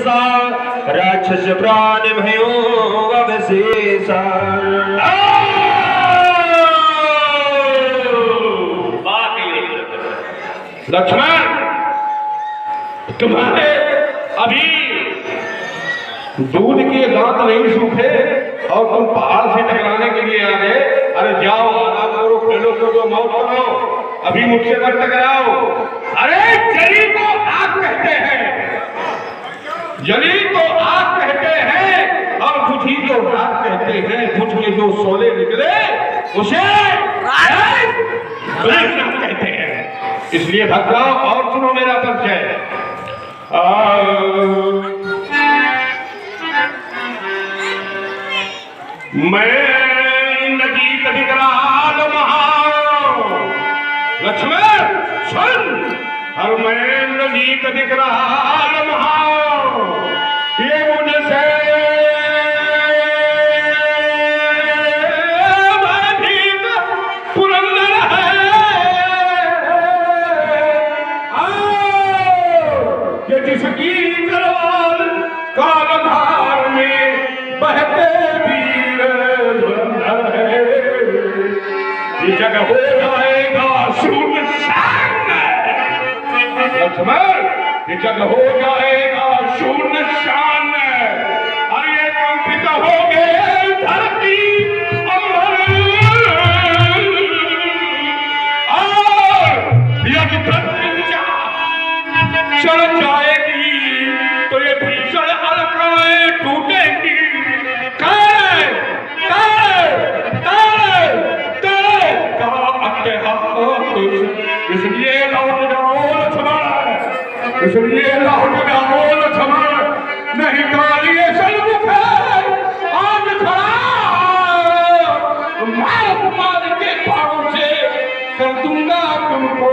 शेषा राक्षस प्राण भयो अवशेषा। लक्ष्मण, तुम्हारे अभी दूध के दांत नहीं सूखे और तुम पहाड़ से टकराने के लिए आ गए। अरे जाओ, आराम करो, खेलो कूदो, मौज करो, अभी मुझसे मत टकराओ। अरे जली को आग कहते हैं, जली को आग कहते हैं और बुझी को रात कहते हैं। बुझ के जो सोले निकले उसे कहते हैं। इसलिए भग जाओ और सुनो मेरा परिचय। मैं नदी विकराल महान लक्ष्मण सुन, और मैं नदी विकराल महान, ये मुझसे पुरंदर है। ये जिसकी तलवार कालधार में बहते वीर धुरंधर है। ये जगह हो जाएगा शून्यशान लक्ष्मण, ये जगह हो जाएगा शून्यशान। और ये कंपित हो गए धरती अमर, और यदि प्रत्यंचा चढ़ जाएगी तो ये भीषण अलकाएं टूटेंगी। इसलिए लौट जाओ लक्ष्मण, इसलिए लौट जाओ लक्ष्मण, नहीं तो ये सलमुख आज खड़ा मार के पाँव से कर दूंगा तुमको।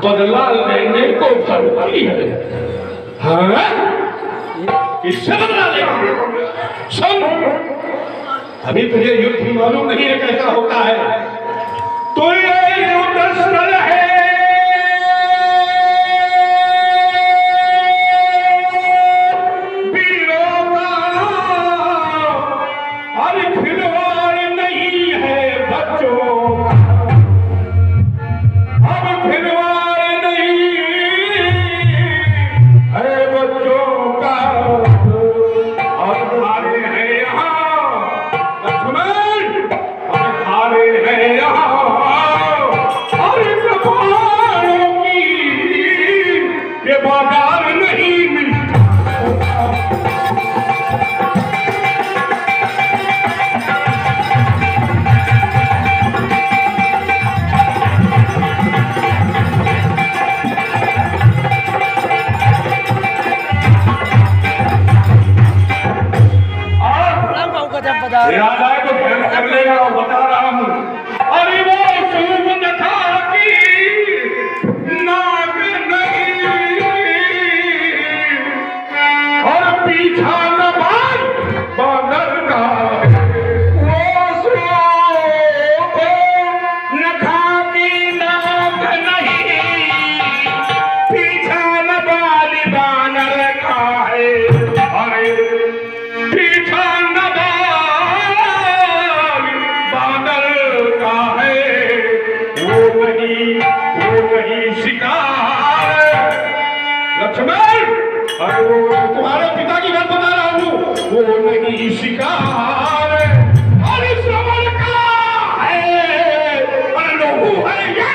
बदला लेने को भरती है। हाँ? इससे बदला लेगा। सुन, अभी तुझे युद्ध मालूम नहीं है कैसा होता है। तो ये युद्ध सरल है, वीरों का, और खिलवाड़ नहीं है बच्चों का। अब खिलवाड़ खारे हैं अरे वो तुम्हारे पिता की बात बता रहा हूँ, वो नहीं शिकार, अरे श्रवण का है, अरे लोगों है ये।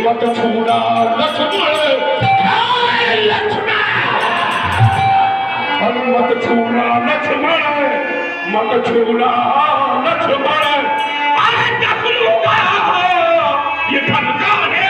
मत छूना लक्ष्मण, मत छूना लक्ष्मण, मत छूना लक्ष्मण, अरे लूंगा ये धमका है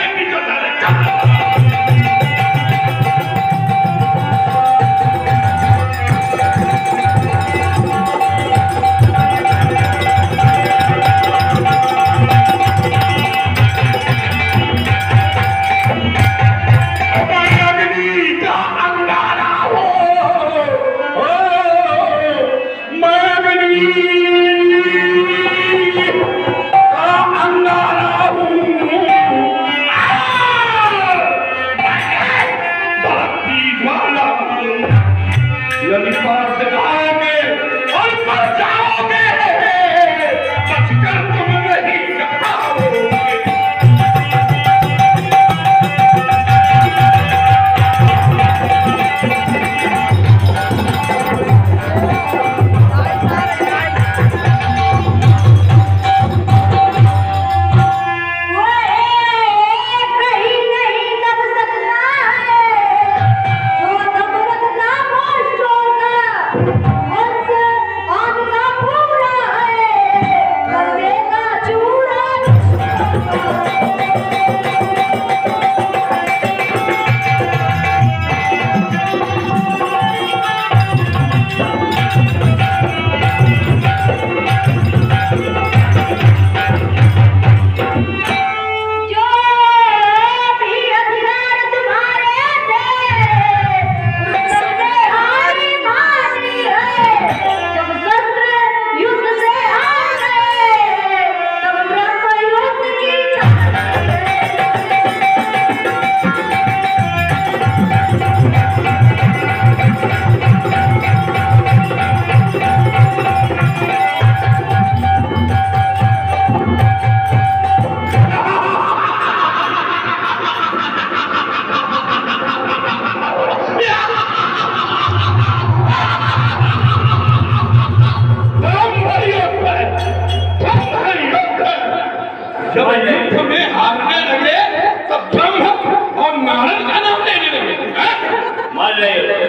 रहे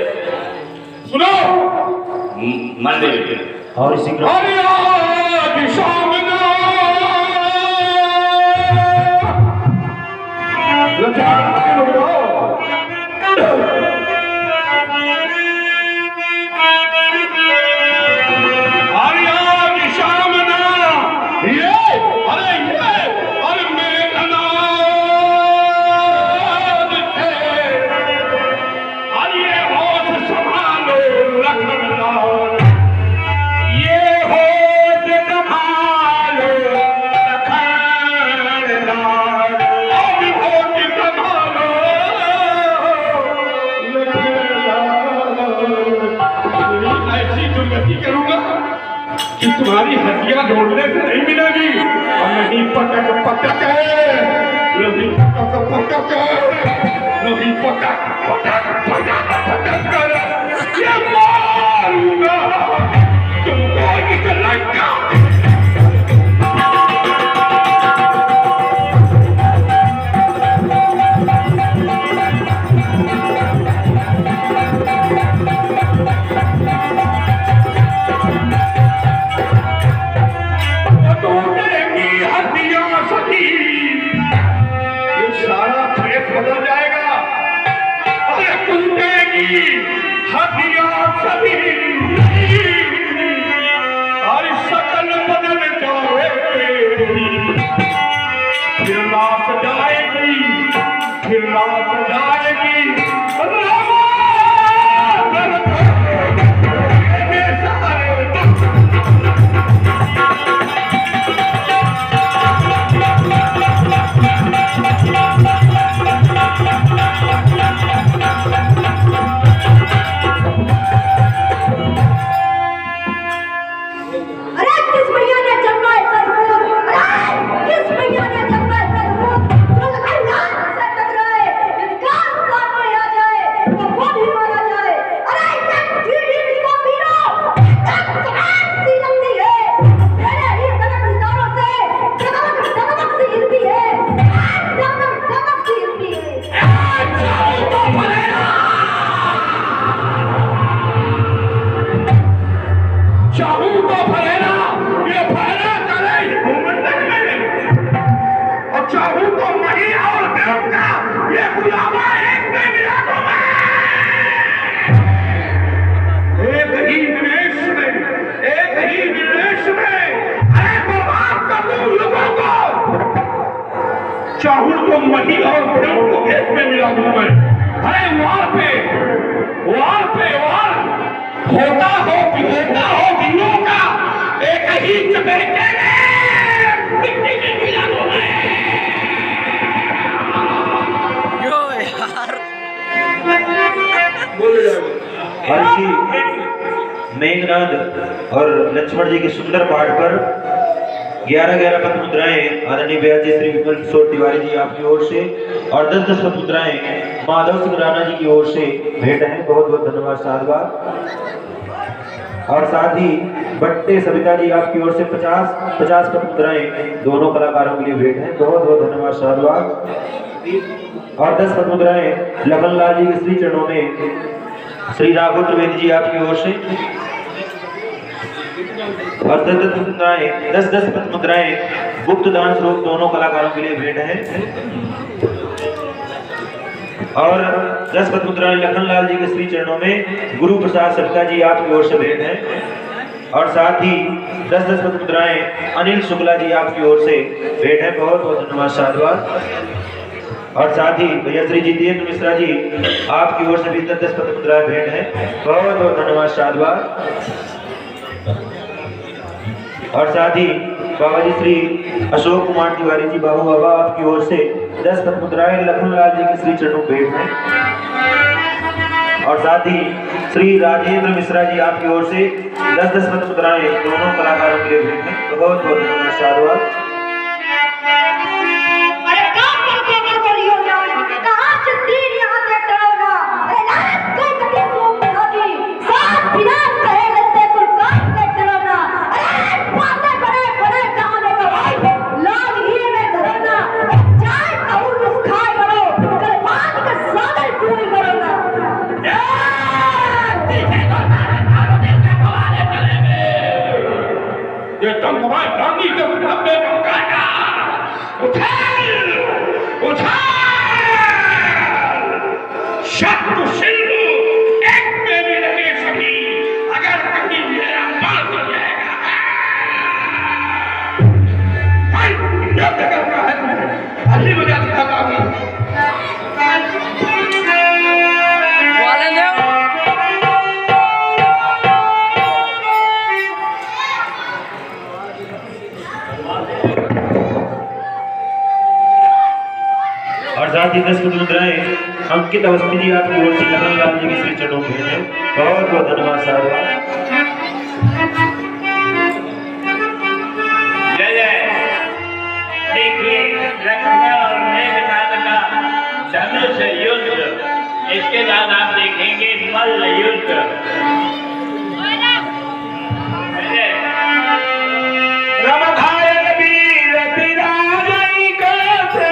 सुनो मान रहे और इसी क्रम अरे आज शाम तुम्हारी हड्डियां जोड़ने से नहीं मिलेगी और नहीं पटक पटक नहीं पटक पटक नहीं पटक पटक पटक पटक कर ये मारूंगा तुमको निकलेगा बदल जाएगा अरे टूटेगी हड्डियां सभी और शकल बदल जाएगी फिर लाश जाएगी फिर लाश जाएगी चाहूं तो मही और प्रेम को एक में मिला दूं मैं अरे वार होता हो दिनों का एक ही चपेटे में मिट्टी में मिला दूं मैं यो यार मेघनाद और लक्ष्मण जी के सुंदर पाठ पर 11-11 पद मुद्राएं आदरणीय ब्याजी श्री विमल किशोर तिवारी जी आपकी ओर से और 10-10 पद मुद्राएं माधव सिंह राणा जी की ओर से भेंट है। बहुत बहुत धन्यवाद साधुवाद। और साथ ही बट्टे सविता जी आपकी ओर से 50 पद मुद्राएं दोनों कलाकारों के लिए भेंट है। बहुत बहुत धन्यवाद साधुवाद। और 10 पद मुद्राएं लखनलाल जी के श्री चरणों में श्री राघव त्रिवेदी जी आपकी ओर से और 10-10 पद मुद्राएं गुप्त दान स्वरूप दोनों कलाकारों के लिए भेंट है। और 10 पद मुद्राएं लखनलाल जी के श्री चरणों में गुरु प्रसाद सविता जी आपकी ओर से भेंट है। और साथ ही 10-10 पद मुद्राएं अनिल शुक्ला जी आपकी ओर से भेंट है। बहुत बहुत धन्यवाद साधुवाद। और साथ ही भैया श्री जितेंद्र मिश्रा जी आपकी ओर से भी 10-10 पद मुद्राएं भेंट है। बहुत बहुत धन्यवाद साधुवाद। और साथ ही बाबा जी श्री अशोक कुमार तिवारी जी बाबू बाबा आपकी ओर से 10 पद मुद्राएं लखनलाल जी के श्री चरणों भेंट है। और साथ ही श्री राजेंद्र मिश्रा जी आपकी ओर से 10-10 पद मुद्राएं दोनों कलाकारों के लिए भेंट है। बहुत बहुत धन्यवाद साधुवाद। Yeah! डंगमा डांगी के डब्बे में काटा उछाल उछाल शब्द सिंधु एक में भी नहीं सकी अगर कहीं मेरा मार हो जाएगा भाई नृत्य करना है तुम्हें अभी मुझे दिखाता हूँ वाले ने और साथ ही 10 मुद्राएं अंकित अवस्थी जी आपकी ओर से लखन लाल जी के श्री चरणों में है। बहुत बहुत धन्यवाद साहब। जय जय। देखिए लक्ष्मण और मेघनाद का धनुष युद्ध, इसके बाद आप देखेंगे मल्ल युद्ध। जय रमधायन वीर विराजई करते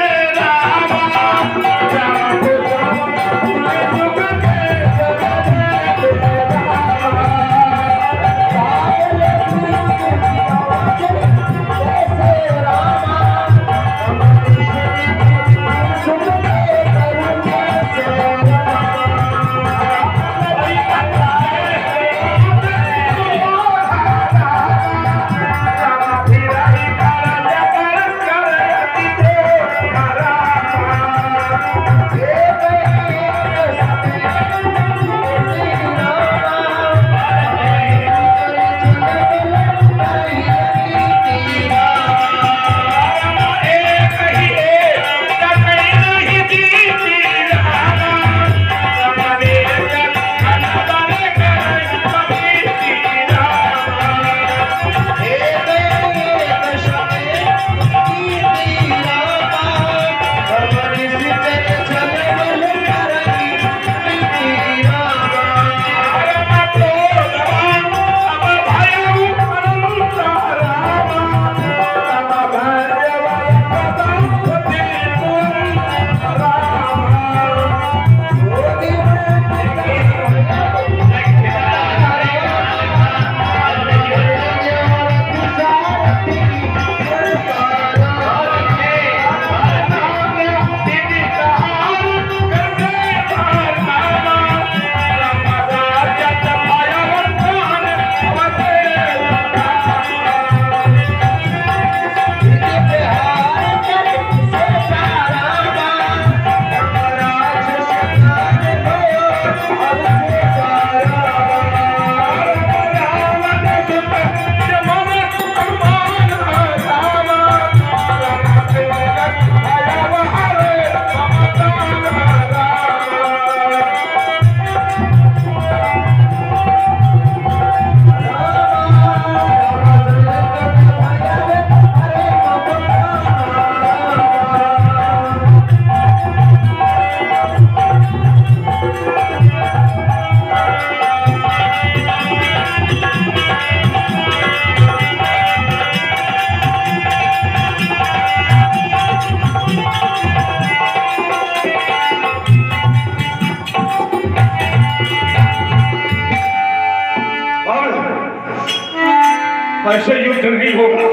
ऐसे युद्ध नहीं होगा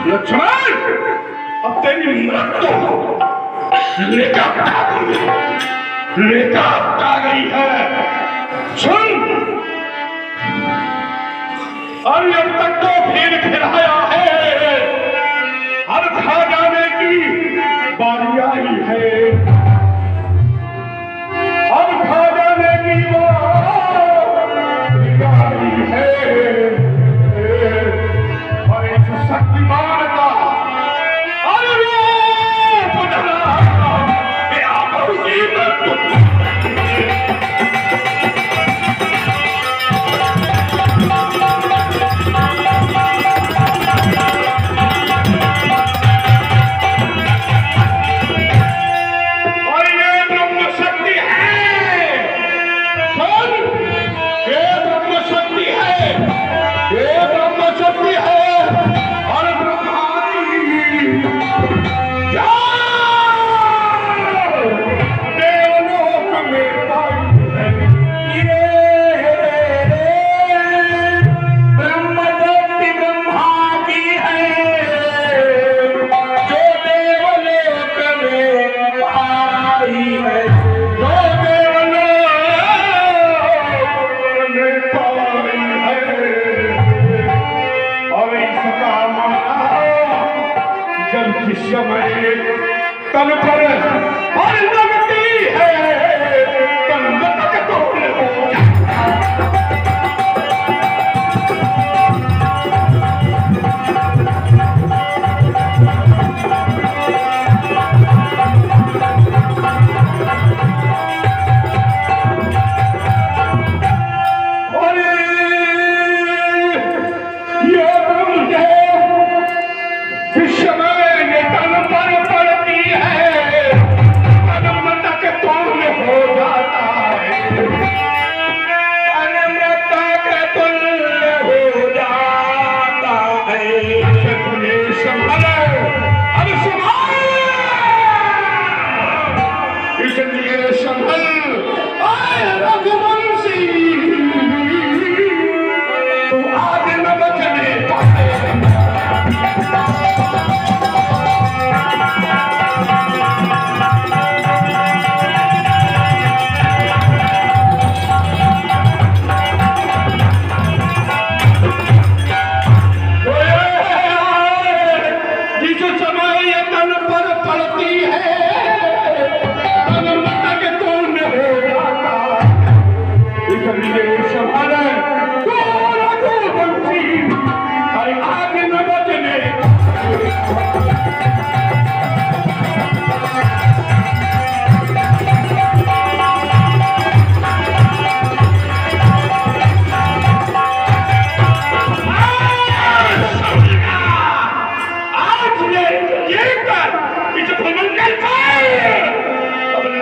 लक्ष्मण। अब तेरी मृत्यु लेकर आ गई है। सुन, अभी अब तक तो फिर फिराया है, अब खा जाने की बारी आई है। अब खा जाने की बारी आई है। और इस शक्तिमान का रूप धरा कि आप उसकी मृत्यु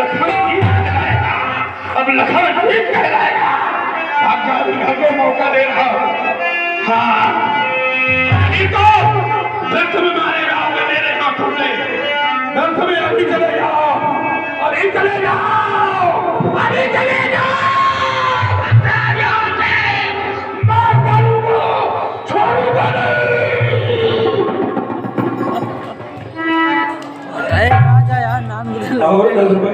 लखन जीत कहलाएगा, अब लखन जीत कहलाएगा। भाग्य को मौका दे रहा हूं। हाँ नहीं तो व्यर्थ में मारे जाओगे मेरे हाथों से। व्यर्थ में अभी चले जाओ, अभी चले जाओ, अभी चले जाओ। मैं करूंगा, छोड़ूंगा नहीं। अरे आजा यार, नाम और 10 रुपए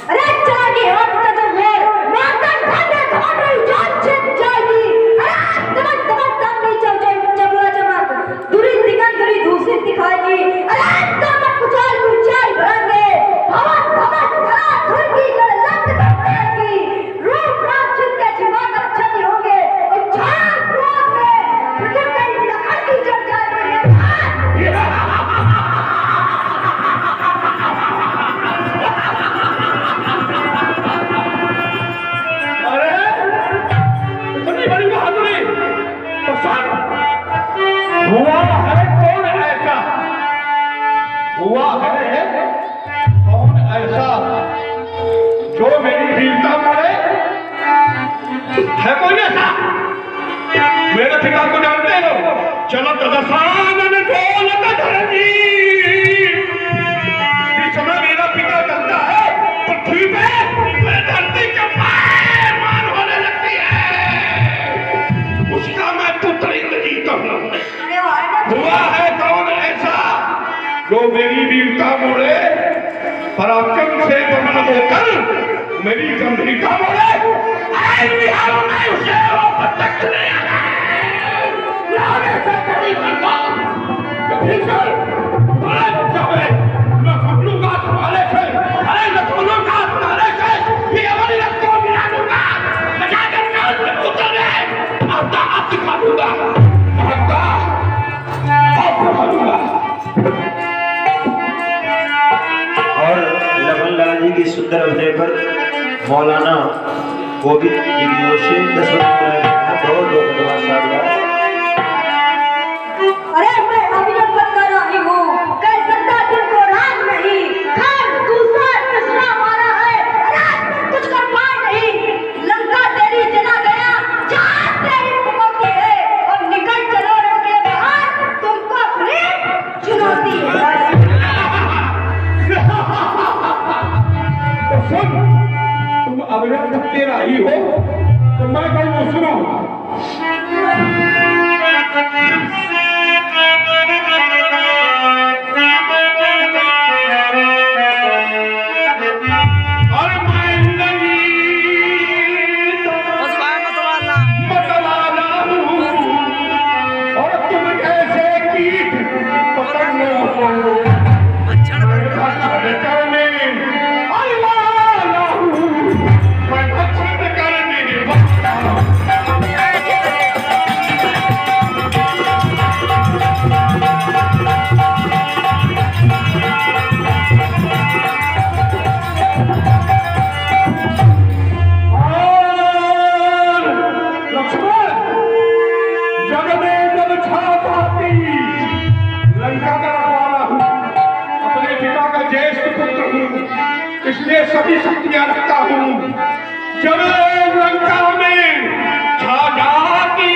अरे जागी हाथ का तो है माता खाने खाने जान छिप जाएगी। अरे तमक तमक तम नहीं चल जाए चबला चमक दूरी दिखा दूरी दूसरी दिखाएगी। अरे तमक कुचाल कुचाल भरेंगे हवा तमक धरा धुरकी कर लंग तकड़ेगी। रूप रात छिपके छिपा कर छती होंगे और छाया क्रोध में फिर कहीं लकड़ की जग जाएगी। हुआ है कौन ऐसा, हुआ है कौन ऐसा जो मेरी वीरता मारे? है कौन ऐसा? मेरे पिता को जानते हो? चलो दशानन दौलत धरनी। इस समय मेरा पिता चलता है पृथ्वी पे धरती के मान होने लगती है। उसका मैं पुत्र इंद्रजीत हूं। हुआ है कौन ऐसा जो मेरी वीरता मोड़े, पराक्रम से प्रबल होकर मेरी गंभीरता मोड़े? मैं उसे तक ले लाने से खड़ी करता मैं फूलूंगा तुम्हारे से। अरे मैं फूलूंगा तुम्हारे से, ये हमारी रक्त को मिला दूंगा, बचा कर उतरे आपका आप दिखा दूंगा। और लखन लाल जी की सुंदर अभिनय पर मौलाना गोविंद जी की ओर से 10 रुपए बहुत बहुत धन्यवाद साहब। अरे मैं अभिनंदन कर रही हूँ, कह सकता दिल को राग नहीं, खैर दूसरा तीसरा मारा है। अरे कुछ कर पाए नहीं, लंका तेरी जला गया, चार तेरी मुकोती है और निकल चलो रण के बाहर, तुमको अपनी चुनौती है। तो सुन, तुम अभिनंदन दे रही हो तो मैं कहूँ सुनो। इसलिए सभी शक्तियां रखता हूं। जब लंका में छा जाती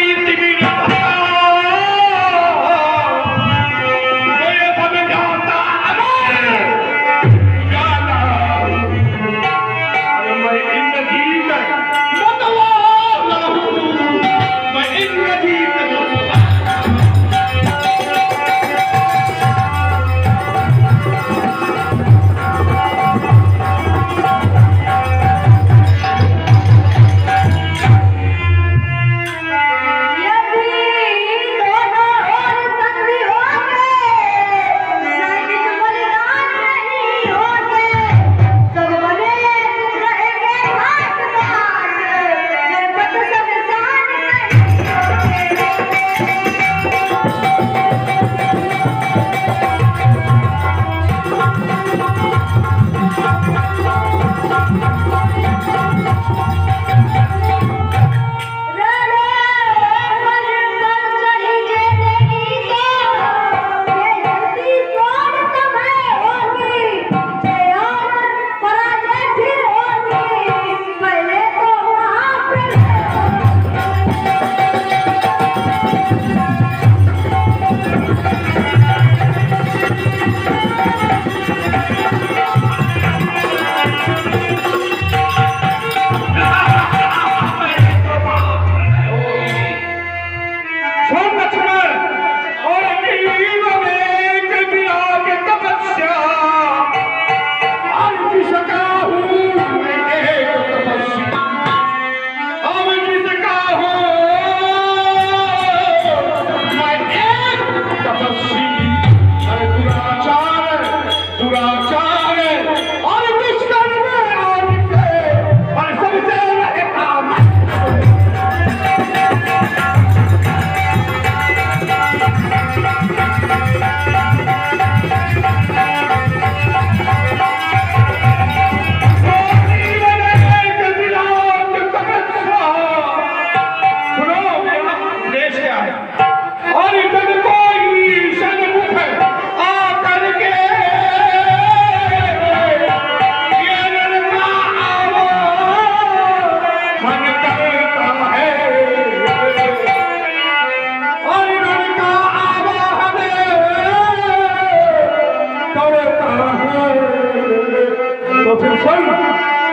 तो फिर सुन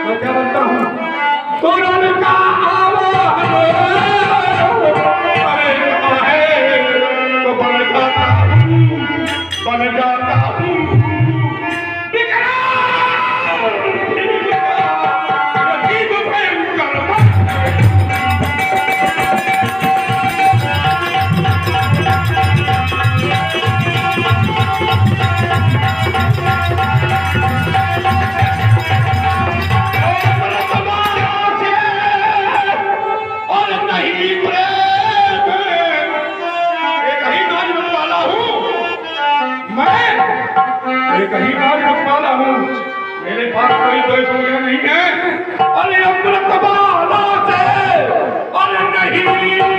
मैं क्या बनता हूँ। तुरंत का आवाज तो बन जाता हूँ कहीं बात वाला हूँ। मेरे पास कोई द्वेष वगैरह नहीं है। अरे अमृत बाला से अरे नहीं प्रेम।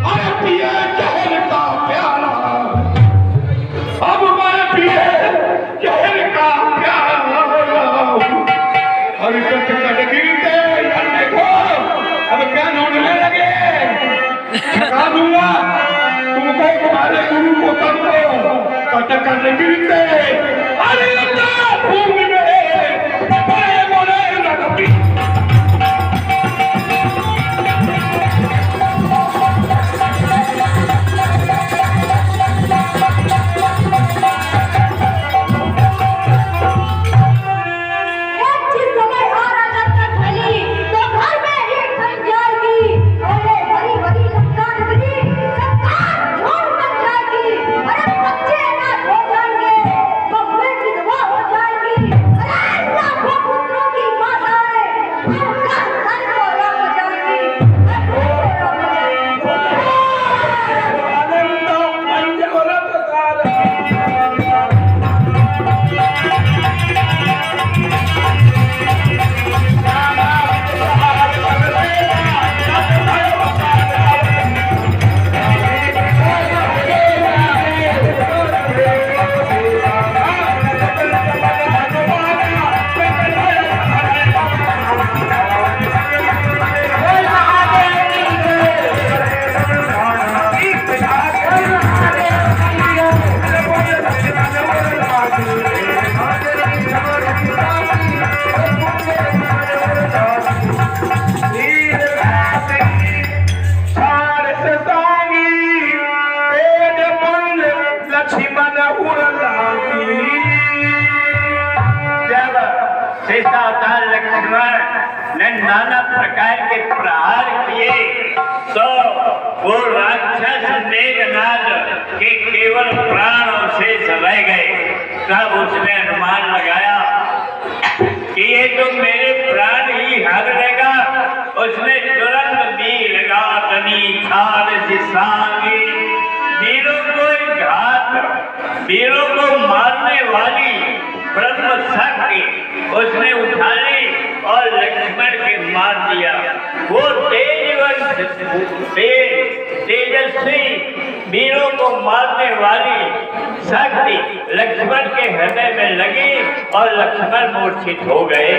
अरे पिए जहर का प्याला अब मैं पिए जहर का प्याला। और कट गिरते देखो अब क्या ढूंढने लगे थका दूंगा तुमको तुम्हारे गुरु को तब कट करने गिरते अरे भूमि में बड़े बड़े लगती सीतावतार लक्ष्मण ने नाना प्रकार के प्रहार किए तो वो राक्षस मेघनाद के केवल प्राण शेष रह गए। तब उसने अनुमान लगाया कि ये तो मेरे प्राण ही हर लेगा। उसने तुरंत बीर लगा तनी छाल जिसांगी वीरों को घात वीरों को मारने वाली ब्रह्म शक्ति उसने उठा ली और लक्ष्मण के मार दिया। वो तेजस्वी वीरों को मारने वाली शक्ति लक्ष्मण के हृदय में लगी और लक्ष्मण मूर्छित हो गए।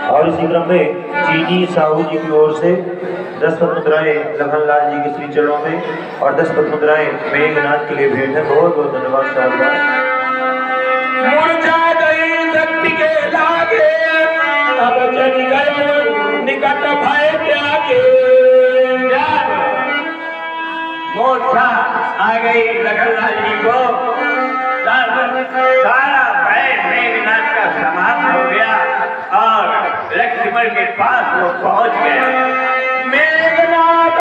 और इसी क्रम में चीनी साहू जी की ओर से 10 पद मुद्राएं लखनलाल जी के श्री चरणों में और 10 पद मुद्राएं मेघनाथ के लिए भेंट है। बहुत बहुत धन्यवाद साहब। मुरझा गई शक्ति के लागे अब चली गए निकट भय त्यागे। मोर्चा आ गई लखनलाल जी को। सारा भय मेघनाथ का समाप्त हो गया और लक्ष्मण के पास वो पहुंच गए। मेघनाथ